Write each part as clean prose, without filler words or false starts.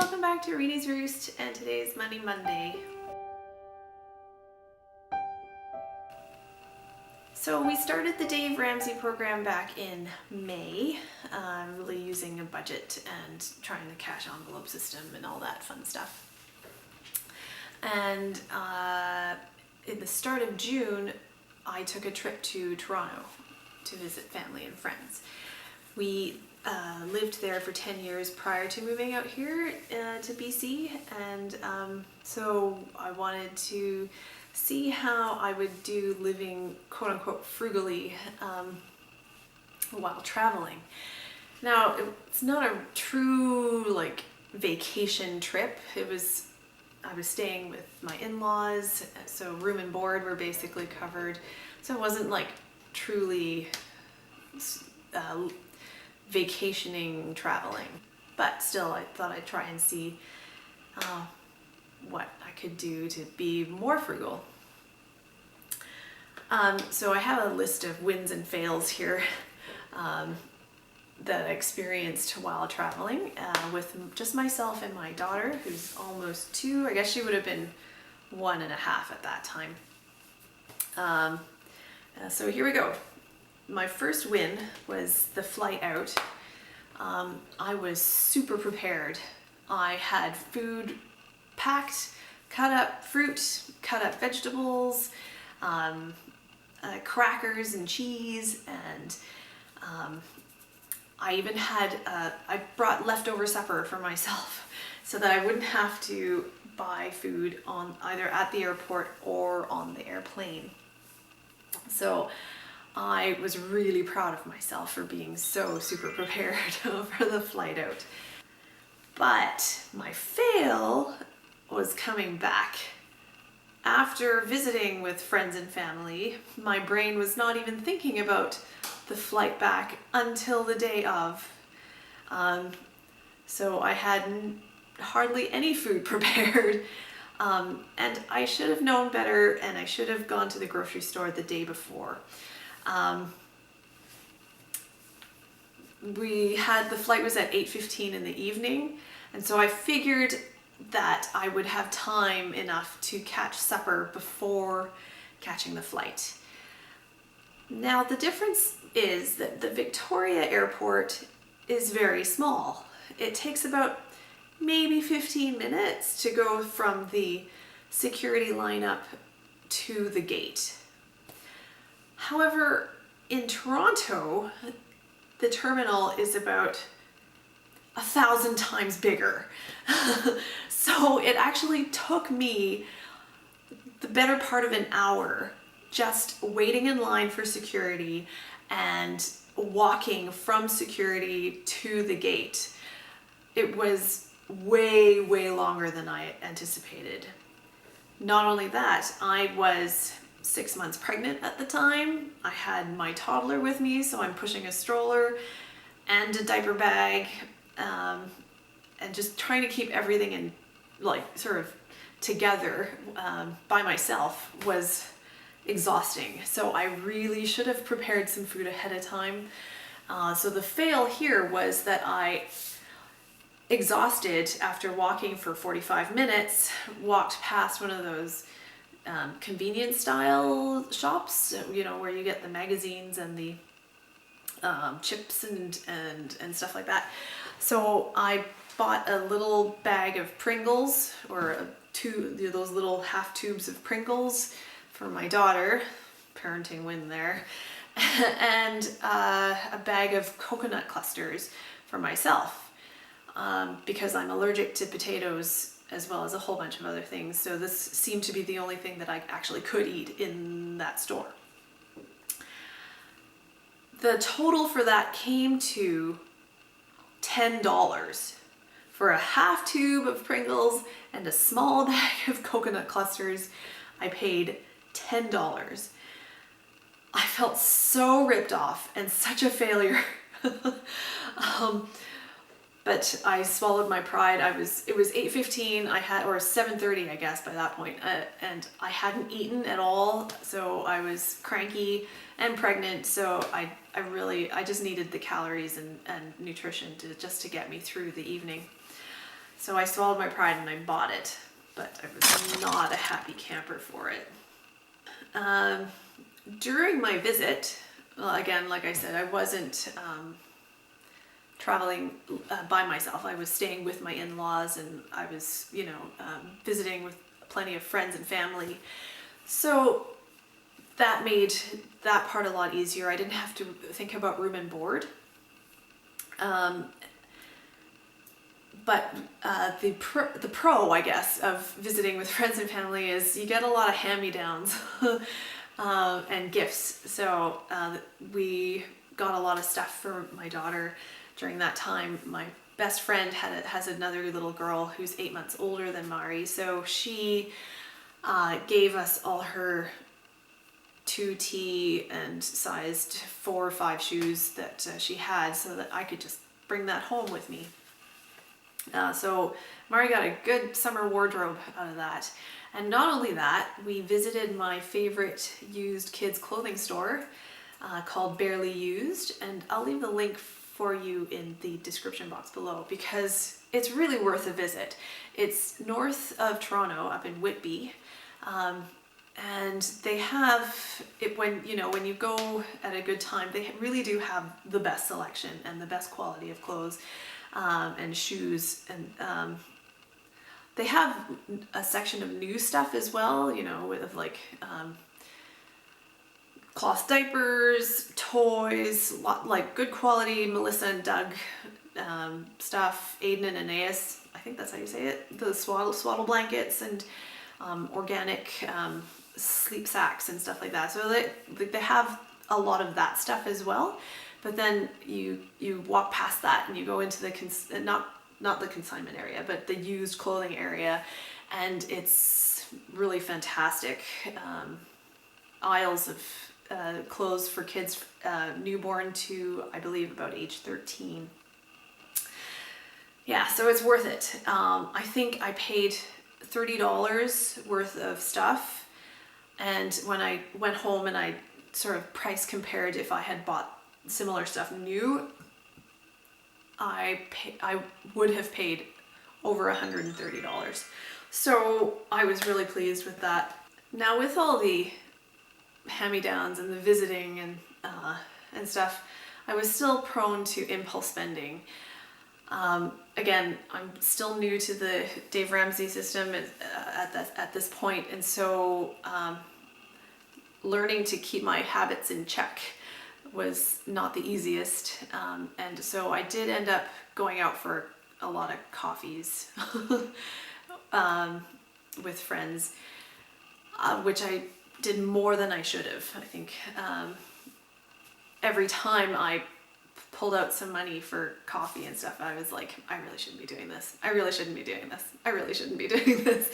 welcome back to Reenie's Roost, and today's Money Monday. So we started the Dave Ramsey program back in May, really using a budget and trying the cash envelope system and all that fun stuff. And in the start of June, I took a trip to Toronto to visit family and friends. We lived there for 10 years prior to moving out here to BC, and so I wanted to see how I would do living quote-unquote frugally while traveling. Now, it's not a true like vacation trip. I was staying with my in-laws, so room and board were basically covered, so it wasn't like truly vacationing traveling, but still I thought I'd try and see what I could do to be more frugal. So I have a list of wins and fails here that I experienced while traveling with just myself and my daughter, who's almost 2. I guess she would have been 1.5 at that time. So here we go. My first win was the flight out. I was super prepared. I had food packed, cut up fruit, cut up vegetables, crackers and cheese, and I even had, I brought leftover supper for myself so that I wouldn't have to buy food on either at the airport or on the airplane. So I was really proud of myself for being so super prepared for the flight out. But my fail was coming back. After visiting with friends and family, my brain was not even thinking about the flight back until the day of. So I had hardly any food prepared. And I should have known better, and I should have gone to the grocery store the day before. The flight was at 8:15 in the evening, and so I figured that I would have time enough to catch supper before catching the flight. Now the difference is that the Victoria airport is very small. It takes about maybe 15 minutes to go from the security lineup to the gate. However, in Toronto, the terminal is about 1,000 times bigger. So it actually took me the better part of an hour just waiting in line for security and walking from security to the gate. It was way, way longer than I anticipated. Not only that, I was 6 months pregnant at the time. I had my toddler with me, so I'm pushing a stroller and a diaper bag, and just trying to keep everything in like sort of together by myself was exhausting. So I really should have prepared some food ahead of time. So the fail here was that I, exhausted after walking for 45 minutes, walked past one of those convenience style shops, you know, where you get the magazines and the chips and stuff like that. So I bought a little bag of Pringles, or those little half tubes of Pringles for my daughter, parenting win there, and a bag of coconut clusters for myself, because I'm allergic to potatoes as well as a whole bunch of other things. So this seemed to be the only thing that I actually could eat in that store. The total for that came to $10 for a half tube of Pringles and a small bag of coconut clusters. I paid $10. I felt so ripped off and such a failure. But I swallowed my pride. It was 8:15, or 7:30, I guess, by that point, and I hadn't eaten at all, so I was cranky and pregnant, so I just needed the calories and nutrition just to get me through the evening. So I swallowed my pride and I bought it, but I was not a happy camper for it. During my visit, well, again, like I said, I wasn't traveling by myself. I was staying with my in-laws, and I was, visiting with plenty of friends and family. So that made that part a lot easier. I didn't have to think about room and board. But the pro, I guess, of visiting with friends and family is you get a lot of hand-me-downs and gifts. So we got a lot of stuff for my daughter during that time. My best friend has another little girl who's 8 months older than Mari, so she gave us all her 2T and sized 4 or 5 shoes that she had, so that I could just bring that home with me. So Mari got a good summer wardrobe out of that. And not only that, we visited my favorite used kids clothing store called Barely Used, and I'll leave the link for you in the description box below because it's really worth a visit. It's north of Toronto, up in Whitby, and they have it when you go at a good time. They really do have the best selection and the best quality of clothes and shoes, and they have a section of new stuff as well, with like cloth diapers, toys, like good quality Melissa and Doug stuff, Aiden and Aeneas, I think that's how you say it, the swaddle blankets and organic sleep sacks and stuff like that. So they have a lot of that stuff as well. But then you walk past that and you go into the not the consignment area, but the used clothing area, and it's really fantastic. Aisles of clothes for kids newborn to, I believe, about age 13. Yeah, so it's worth it. I think I paid $30 worth of stuff, and when I went home and I sort of price compared if I had bought similar stuff new, I would have paid over $130. So I was really pleased with that. Now, with all the hand-me-downs and the visiting and stuff, I was still prone to impulse spending. Again, I'm still new to the Dave Ramsey system at this point, and so learning to keep my habits in check was not the easiest, and so I did end up going out for a lot of coffees with friends, which I did more than I should have. I think every time I pulled out some money for coffee and stuff, I was like, I really shouldn't be doing this. I really shouldn't be doing this. I really shouldn't be doing this.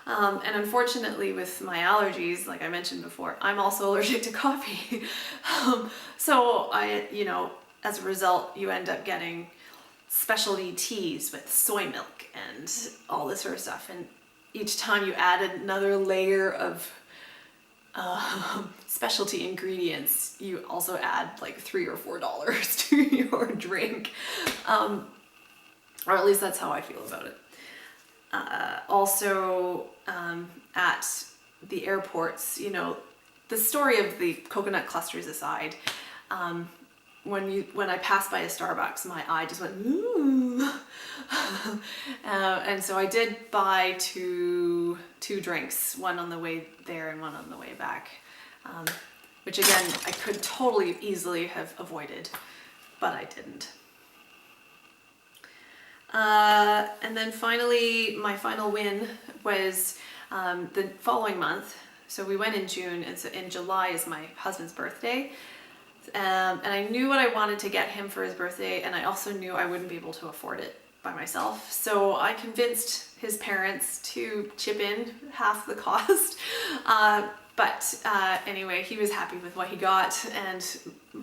And unfortunately, with my allergies, like I mentioned before, I'm also allergic to coffee. So as a result, you end up getting specialty teas with soy milk and all this sort of stuff. And each time you add another layer of specialty ingredients, you also add like $3 or $4 to your drink. Or at least that's how I feel about it. Also, at the airports, the story of the coconut clusters aside, when I passed by a Starbucks, my eye just went, ooh. And so I did buy two drinks, one on the way there and one on the way back, which again, I could totally easily have avoided, but I didn't. And then finally, my final win was the following month. So we went in June, and so in July is my husband's birthday. And I knew what I wanted to get him for his birthday, and I also knew I wouldn't be able to afford it by myself. So I convinced his parents to chip in half the cost. But anyway, he was happy with what he got, and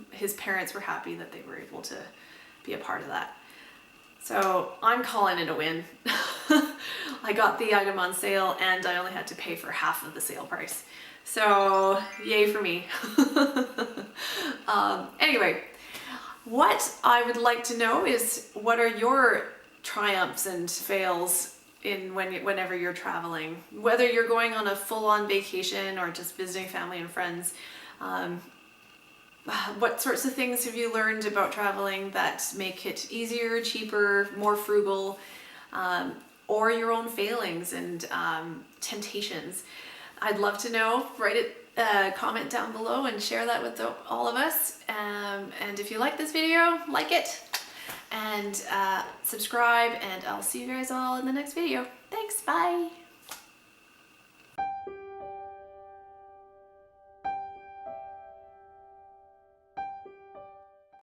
his parents were happy that they were able to be a part of that. So I'm calling it a win. I got the item on sale, and I only had to pay for half of the sale price. So yay for me. Anyway, what I would like to know is, what are your triumphs and fails whenever you're traveling. Whether you're going on a full-on vacation or just visiting family and friends, what sorts of things have you learned about traveling that make it easier, cheaper, more frugal, or your own failings and temptations? I'd love to know. Write it, comment down below and share that with all of us. And if you like this video, like it and subscribe, and I'll see you guys all in the next video. Thanks, bye.